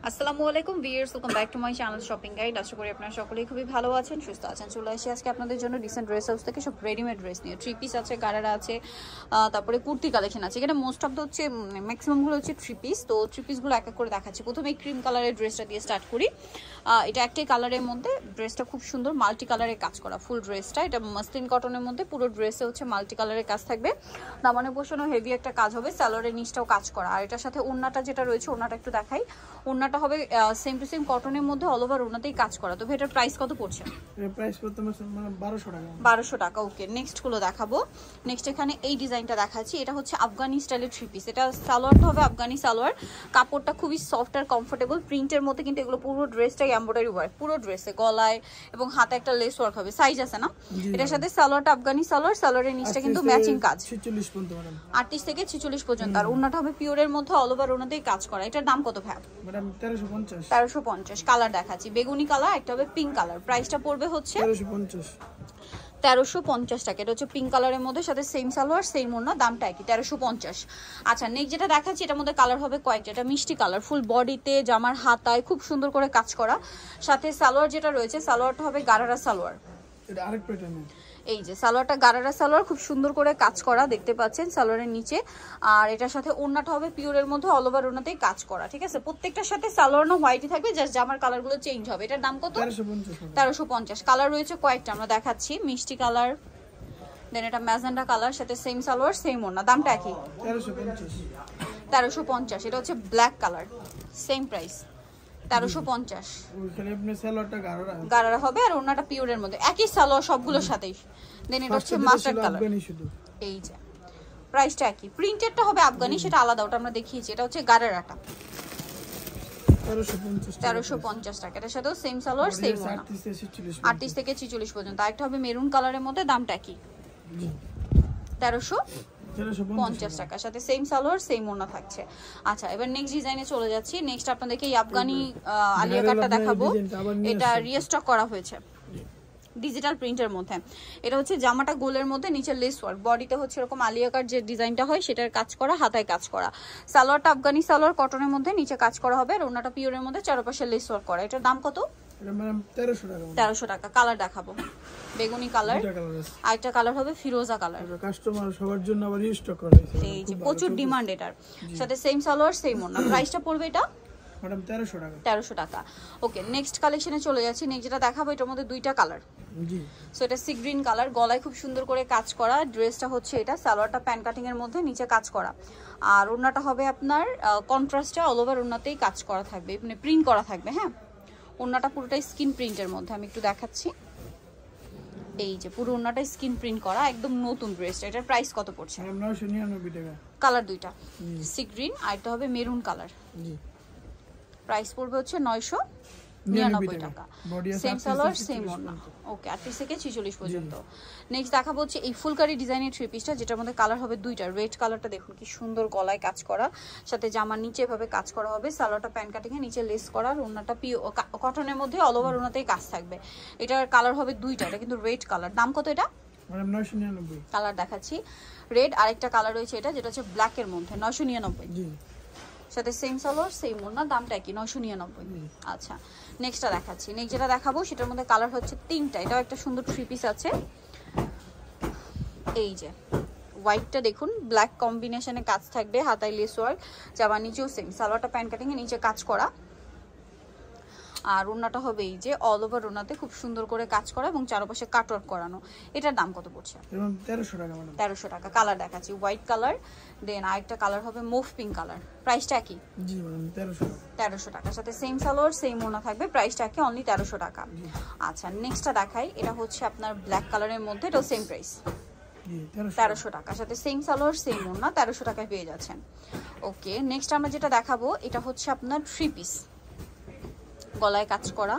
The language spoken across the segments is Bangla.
আসসালামু আলাইকুম viewers, welcome back to my channel shopping guide. আশা করি আপনারা সকলেই খুবই ভালো আছেন, সুস্থ আছেন। চলে আসি আজকে আপনাদের জন্য রিসেন্ট ড্রেস হাউস থেকে সব রেডিমেড ড্রেস নিয়ে। থ্রি পিস আছে, গারারা আছে, তারপরে কুর্তি কালেকশন আছে। এখানে মোস্ট অফ দ্য হচ্ছে ম্যাক্সিমামগুলো হচ্ছে থ্রি পিস। তো থ্রি পিসগুলো এক এক করে দেখাচ্ছি। প্রথমে ক্রিম কালারের ড্রেসটা দিয়ে স্টার্ট করি। এটা একটাই কালারের মধ্যে, ড্রেসটা খুব সুন্দর মাল্টি কালারের কাজ করা ফুল ড্রেসটা। এটা মাসলিন কটনের মধ্যে, পুরো ড্রেসে হচ্ছে মাল্টি কালারের কাজ থাকবে। দামানে বসানো হেভি একটা কাজ হবে, সালোয়ারের নিচটাও কাজ করা। আর এটার সাথে ওড়নাটা যেটা রয়েছে, ওড়নাটা একটু দেখাই। ওড়নাটা হবে সেম টু সেম কটনের মধ্যে, অল ওভার ওড়নাতেই কাজ করা। তো এটার প্রাইস কত পড়ছে? এর প্রাইস পড়তে মানে 1200 টাকা। 1200 টাকা। ওকে, নেক্সট গুলো দেখাবো। নেক্সট এখানে এই ডিজাইনটা দেখাচ্ছি। এটা হচ্ছে আফগানি স্টাইলের থ্রি পিস। এটা সালোয়ারটা হবে আফগানি সালোয়ার। কাপড়টা খুবই সফট আর কমফোর্টেবল, প্রিন্টের মধ্যে। কিন্তু এগুলো পুরো ড্রেসটাই এমব্রয়ডারি ওয়ার্ক, পুরো ড্রেসে গলায় এবং হাতে একটা লেস ওয়ার্ক হবে। সাইজ আছে না এটার সাথে? সালোয়ারটা আফগানি সালোয়ার, সালোয়ারের নিচটা কিন্তু ম্যাচিং কাজ। 46 পর্যন্ত ম্যাডাম, 38 থেকে 46 পর্যন্ত। আর ওড়নাটা হবে পিওরের মধ্যে, অল ওভার ওড়নাতেই কাজ করা। এটার দাম কত ভাই? ম্যাডাম 1350। 1350। কালার দেখাচ্ছি, বেগুনি কালার, একটা হবে পিঙ্ক কালার। প্রাইসটা পড়বে হচ্ছে 1350 টাকা। এটা হচ্ছে পিঙ্ক কালারের মধ্যে, সাথে সেম সালোয়ার সেম ওড়না, দামটা একই 1350। আচ্ছা, নেক্সট যেটা দেখাচ্ছি এটার মধ্যে কালার হবে কয়েকটা। এটা মিষ্টি কালার, ফুল বডিতে, জামার হাতায় খুব সুন্দর করে কাজ করা। সাথে সালোয়ার যেটা রয়েছে, সালোয়ারটা হবে গারারা সালোয়ার। এটা আরেক প্যাটার্ন। এই যে সালোয়ারটা গারারা সালোয়ার, খুব সুন্দর করে কাজ করা, দেখতে পাচ্ছেন সালোয়ারের নিচে। আর এটার সাথে ওড়নাটা হবে পিওরের মধ্যে, অল ওভার ওড়নাতেই কাজ করা। ঠিক আছে, প্রত্যেকটার সাথে সালোয়ার না হোয়াইটই থাকবে, জাস্ট জামার কালারগুলো চেঞ্জ হবে। এটার দাম কত? 1350। কালার রয়েছে কয়েকটা, আমরা দেখাচ্ছি। মিষ্টি কালার, দেন এটা ম্যাজেন্ডা কালার, সাথে সেম সালোয়ার সেম ওড়না, দামটা একই 1350। এটা হচ্ছে ব্ল্যাক কালার, সেম প্রাইস 1350। ওখানে আপনি সালোয়ারটা গারারা হবে আর ওড়নাটা পিওরের মধ্যে, একই সালোয়ার সবগুলোর সাথেই। দেন এটা হচ্ছে মাস্টার্ড কালার। এই যে প্রাইসটা একই, প্রিন্টেডটা হবে আফগানি, সেটা আলাদা, ওটা আমরা দেখিয়েছি। এটা হচ্ছে গারারাটা 1350 টাকা। এটার সাথেও সেম সালোয়ার সেম ওড়না, 38 থেকে 46 পর্যন্ত। আরেকটা হবে মেরুন কালারের মধ্যে, দামটা কি? 1350 টাকা, সাথে সেম সালোয়ার সেম ওড়না থাকছে। আচ্ছা, এবার নেক্সট ডিজাইনে চলে যাচ্ছি। নেক্সট আপনাদেরকে এই আফগানি আলিয়া কাটটা দেখাবো। এটা রিস্টক করা হয়েছে ডিজিটাল প্রিন্টের মধ্যে। এটা হচ্ছে জামাটা গোলের মধ্যে, নিচে লেস ওয়ার্ক, বডিতে হচ্ছে এরকম আলিয়া কাট যে ডিজাইনটা হয় সেটার কাজ করা, হাতায় কাজ করা। সালোয়ারটা আফগানি সালোয়ার কটনের মধ্যে, নিচে কাজ করা হবে। আর ওড়নাটা পিওরের মধ্যে, চারপাশে লেস ওয়ার্ক করা। এটার দাম কত? 1300 টাকা। কালার দেখাবো, বেগুনি কালার, আরেকটা কালার হবে ফিরোজা কালার। কাস্টমার সবার জন্য আবার রিস্টক করা হয়েছে, এই যে প্রচুর ডিমান্ড এটার। সাথে সেম সালোয়ার সেম ওড়না। প্রাইসটা পড়বে এটা ম্যাডাম 1300 টাকা। 1300 টাকা। ওকে, নেক্সট কালেকশনে চলে যাচ্ছি। নেক্সট যেটা দেখাবো এটার মধ্যে দুইটা কালার। জি, সো এটা সি গ্রিন কালার, গলায় খুব সুন্দর করে কাজ করা। ড্রেসটা হচ্ছে এটা, সালোয়ারটা প্যান কাটিং এর মধ্যে, নিচে কাজ করা। আর ওড়নাটা হবে আপনার কন্ট্রাস্টে, অল ওভার ওড়নাতেই কাজ করা থাকবে, মানে প্রিন্ট করা থাকবে। হ্যাঁ, ওড়নাটা পুরোটাই স্কিন প্রিন্টের মধ্যে, আমি একটু দেখাচ্ছি। এই যে পুরো ওড়নাটাই স্কিন প্রিন্ট করা, একদম নতুন ড্রেসটা। এটার প্রাইস কত পড়ছে? 999 টাকা। কালার দুইটা, সি গ্রিন, আর এটা হবে মেরুন কালার। জি, প্রাইস পড়বে হচ্ছে 999 টাকা। সেম সালোয়ার সেম ওড়না। ওকে, 38 থেকে 46 পর্যন্ত। নেক্সট দেখাবো হচ্ছে এই ফুলকারি ডিজাইনের থ্রি পিসটা, যেটার মধ্যে কালার হবে দুইটা। রেড কালারটা দেখুন কি সুন্দর, গলায় কাজ করা, সাথে জামার নিচে এভাবে কাজ করা হবে। সালোয়ারটা প্যান কাটিং এর নিচে লেস করা, আর ওড়নাটা কটনের মধ্যে, অল ওভার ওড়নাতেই কাজ থাকবে। এটার কালার হবে দুইটা, এটা কিন্তু রেড কালার। দাম কত এটা? ম্যাডাম 999। কালার দেখাচ্ছি, রেড, আরেকটা কালার রয়েছে এটা, যেটা হচ্ছে ব্ল্যাক এর মধ্যে, 999। জি, সাথে সেম সালোয়ার সেম ওড়না, দামটা কি? 999। আচ্ছা, নেক্সটটা দেখাচ্ছি। নেক্সট যেটা দেখাবো সেটার মধ্যে কালার হচ্ছে তিনটা। এটাও একটা সুন্দর থ্রি পিস আছে। এই যে হোয়াইটটা দেখুন, ব্ল্যাক কম্বিনেশনে কাজ থাকবে, হাতায় লেস ওয়ার্ক, জামা নিচেও সেম, সালোয়ারটা প্যান কাটিং এর নিচে কাজ করা। আর ওড়নাটা হবে এই যে অল ওভার ওড়নাতে খুব সুন্দর করে কাজ করা এবং চারপাশে কাটওয়ার্ক করানো। এটার দাম কত পড়ছে? 1300 টাকা ম্যাডাম। 1300 টাকা। কালার দেখাচ্ছি, হোয়াইট কালার, দেন আরেকটা কালার হবে মুভ পিঙ্ক কালার। প্রাইসটা কি? জি ম্যাডাম 1300 টাকা। 1300 টাকা, সাথে সেম সালোয়ার সেম ওড়না থাকবে। প্রাইসটা কি? অনলি 1300 টাকা। আচ্ছা, নেক্সটটা দেখাই। এটা হচ্ছে আপনার ব্ল্যাক কালারের মধ্যে, এটাও সেম প্রাইস, 1300 টাকা, সাথে সেম সালোয়ার সেম ওড়না, 1300 টাকায় পেয়ে যাচ্ছেন। ওকে, নেক্সট আমরা যেটা দেখাবো এটা হচ্ছে আপনার থ্রি পিস, গলায় কাজ করা,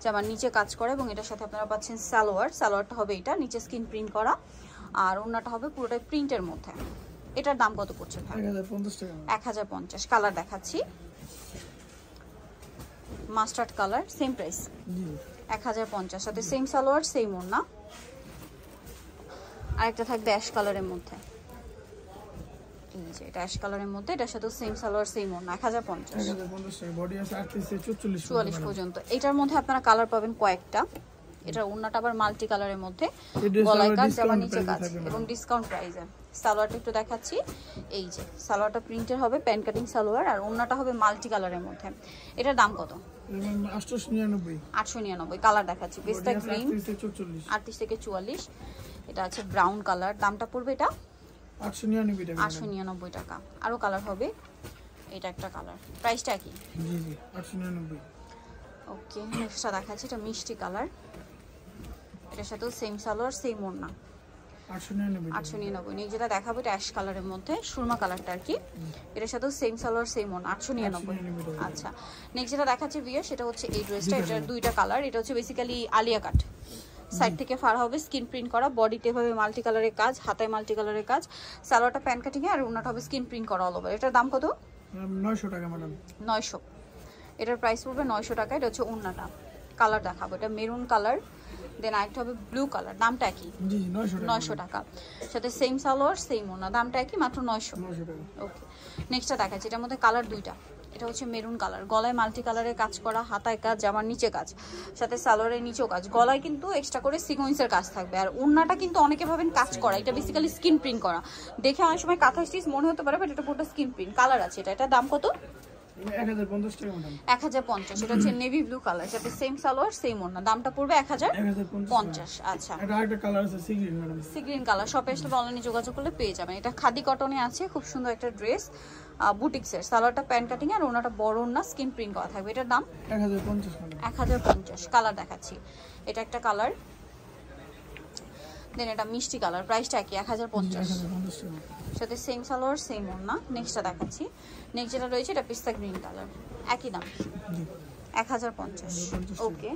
জামার নিচে কাজ করা, এবং এটার সাথে আপনারা পাচ্ছেন সালোয়ার। সালোয়ারটা হবে এটা, নিচে স্কিন প্রিন্ট করা, আর ওড়নাটা হবে পুরোটাই প্রিন্টের মধ্যে। এটার দাম কত পড়ছে? 1050 টাকা। 1050। কালার দেখাচ্ছি, মাস্টার্ড কালার, সেম প্রাইস, 1050, সাথে সেম সালোয়ার সেম ওড়না। আরেকটা থাকবে অ্যাশ কালারের মধ্যে, এই যে এটা অ্যাশ কালারের মধ্যে, এটার সাথে সেম সালোয়ার সেম ওড়না, 1050 1050 টাকা। বডি আছে 38 থেকে 44 44 পর্যন্ত। এটার মধ্যে আপনারা কালার পাবেন কয়েকটা। এটার ওড়নাটা আবার মাল্টি কালারের মধ্যে, গলায় কাজ জামা নিচে কাজ এবং ডিসকাউন্ট প্রাইসে। সালোয়ারটা একটু দেখাচ্ছি, এই যে সালোয়ারটা প্রিন্টের হবে, প্যান্ট কাটিং সালোয়ার, আর ওড়নাটা হবে মাল্টি কালারের মধ্যে। এটার দাম কত? 899। 899। কালার দেখাচ্ছি, পেস্তা গ্রিন 38 থেকে 44। এটা আছে ব্রাউন কালার, দামটা পড়বে এটা 899 টাকা। 899 টাকা। আরো কালার হবে, এটা একটা কালার, প্রাইসটা কি? জি জি 899। ওকে, নেক্সটটা দেখাচ্ছি, এটা মিষ্টি কালার, এটার সাথেও সেম সালোয়ার সেম ওড়না, 899। নেক্সট যেটা দেখাবো এটা অ্যাশ কালারের মধ্যে, সুরমা কালারটা আর কি, এটার সাথেও সেম সালোয়ার সেম ওড়না, 899। আচ্ছা, নেক্সট যেটা দেখাচ্ছি ভিউয়ার সেটা হচ্ছে এই ড্রেসটা। এটার দুইটা কালার, এটা হচ্ছে বেসিক্যালি আলিয়া কাট, সাইড থেকে ফার হবে, স্কিন প্রিন্ট করা, বডিতে হবে মাল্টি কালারের কাজ, হাতায় মাল্টি কালারের কাজ, সালোয়ারটা প্যান্ট কাটিং এ, আর ওড়নাটা হবে স্কিন প্রিন্ট করা অল ওভার। এটার দাম কত? 900 টাকা ম্যাডাম। 900। এটার প্রাইস পড়বে 900 টাকা। এটা হচ্ছে ওড়নাটা। কালার দেখাবো, এটা মেরুন কালার, দেন আরেকটা হবে ব্লু কালার, দামটা কি? জি 900 টাকা। সাথে সেম সালোয়ার সেম ওড়না, দামটা কি? মাত্র 900 টাকা। ওকে, নেক্সটটা দেখাচ্ছি, এটার মধ্যে কালার দুইটা। এটা হচ্ছে মেরুন কালার, গলায় মাল্টি কালারের কাজ করা, হাতায় কাজ, জামার নিচে কাজ, সাথে সালোয়ারের নিচেও কাজ, গলায় কিন্তু এক্সট্রা করে সিকোয়েন্সের কাজ থাকবে। আর ওড়নাটা কিন্তু অনেকে ভাবেন কাজ করা, এটা বেসিক্যালি স্কিন প্রিন্ট করা, দেখে অনেক সময় কাঁথা স্টিচ মনে হতে পারে, বাট এটা পুরোটা স্কিন প্রিন্ট। কালার আছে এটা, এটার দাম কত? 1050 টাকা ম্যাডাম। 1050। এটা হচ্ছে নেভি ব্লু কালার, সাথে সেম সালোয়ার সেম ওড়না, দামটা পড়বে 1050। আচ্ছা, এটা আরেকটা কালার আছে sea green madam. Sea green colour, শপে আসলে অনলাইনে যোগাযোগ করলে পেয়ে যাবেন। এটা খাদি কটনে আছে, খুব সুন্দর একটা ড্রেস, বুটিক্সের। সালোয়ারটা প্যান্ট কাটিং আর ওড়নাটা বড় ওড়না, স্কিন প্রিন্ট করা থাকবে। এটার দাম 1050 ম্যাডাম। 1050। কালার দেখাচ্ছি, এটা একটা কালার, দেন এটা মিষ্টি কালার, প্রাইসটা কি? 1050। সাথে সেম সালোয়ার সেম ওড়না। নেক্সটটা দেখাচ্ছি, নেক্সট যেটা রয়েছে এটা পিস্তা গ্রিন কালার, একই দাম 1050। ওকে,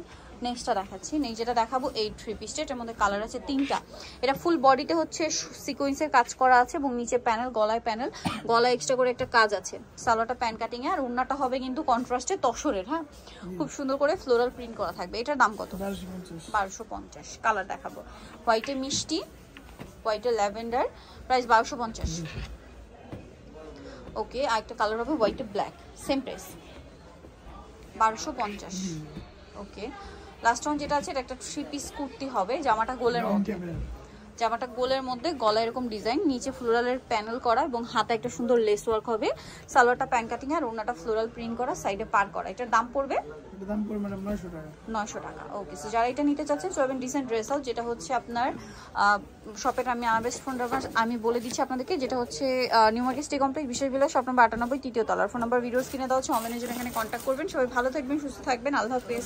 নেক্সটটা দেখাচ্ছি, নেক্সট যেটা দেখাবো এই থ্রি পিসটা। এটার মধ্যে কালার আছে তিনটা। এটা ফুল বডিতে হচ্ছে সিকোয়েন্সের কাজ করা আছে এবং নিচে প্যানেল, গলায় প্যানেল, গলায় এক্সট্রা করে একটা কাজ আছে। সালোয়ারটা প্যান্ট কাটিং এ, আর ওড়নাটা হবে কিন্তু কন্ট্রাস্টে তসরের, হ্যাঁ, খুব সুন্দর করে ফ্লোরাল প্রিন্ট করা থাকবে। এটার দাম কত? 1250। কালার দেখাবো, হোয়াইটে মিষ্টি, হোয়াইটে ল্যাভেন্ডার, প্রাইস 1250। ওকে, আরেকটা কালার হবে হোয়াইটে ব্ল্যাক, সেম প্রাইস 1250। ওকে, লাস্ট ওয়ান যেটা আছে এটা একটা থ্রি পিস কুর্তি হবে, জামাটা গোলের মধ্যে, জামাটা গোলের মধ্যে, গলা এরকম ডিজাইন, নিচে ফ্লোরালের প্যানেল করা এবং হাতে একটা সুন্দর লেস ওয়ার্ক হবে, সালোয়ারটা প্যান্ট কাটিং আর ওড়নাটা ফ্লোরাল প্রিন্ট করা, সাইডে পার করা। এটার দাম পড়বে? এটার দাম পড়বে ম্যাডাম 900 টাকা। 900 টাকা। ওকে, সো যারা এটা নিতে চাচ্ছেন চলবেন ডিসেন্ট ড্রেস হাউস, যেটা হচ্ছে আপনার শপের আমি বেস্ট ফোন নাম্বার আমি বলে দিচ্ছি আপনাদেরকে, যেটা হচ্ছে নিউ মার্কেট স্টে কমপ্লেক্স, বিশেষ বিলাস, শপ নম্বর 98, তৃতীয় তলার। ফোন নাম্বার ভিডিওস কিনে দেওয়া হচ্ছে, অনলাইনের জন্য এখানে কন্ট্যাক্ট করবেন। সবাই ভালো থাকবেন, সুস্থ থাকবেন, আল্লাহ হাফেজ।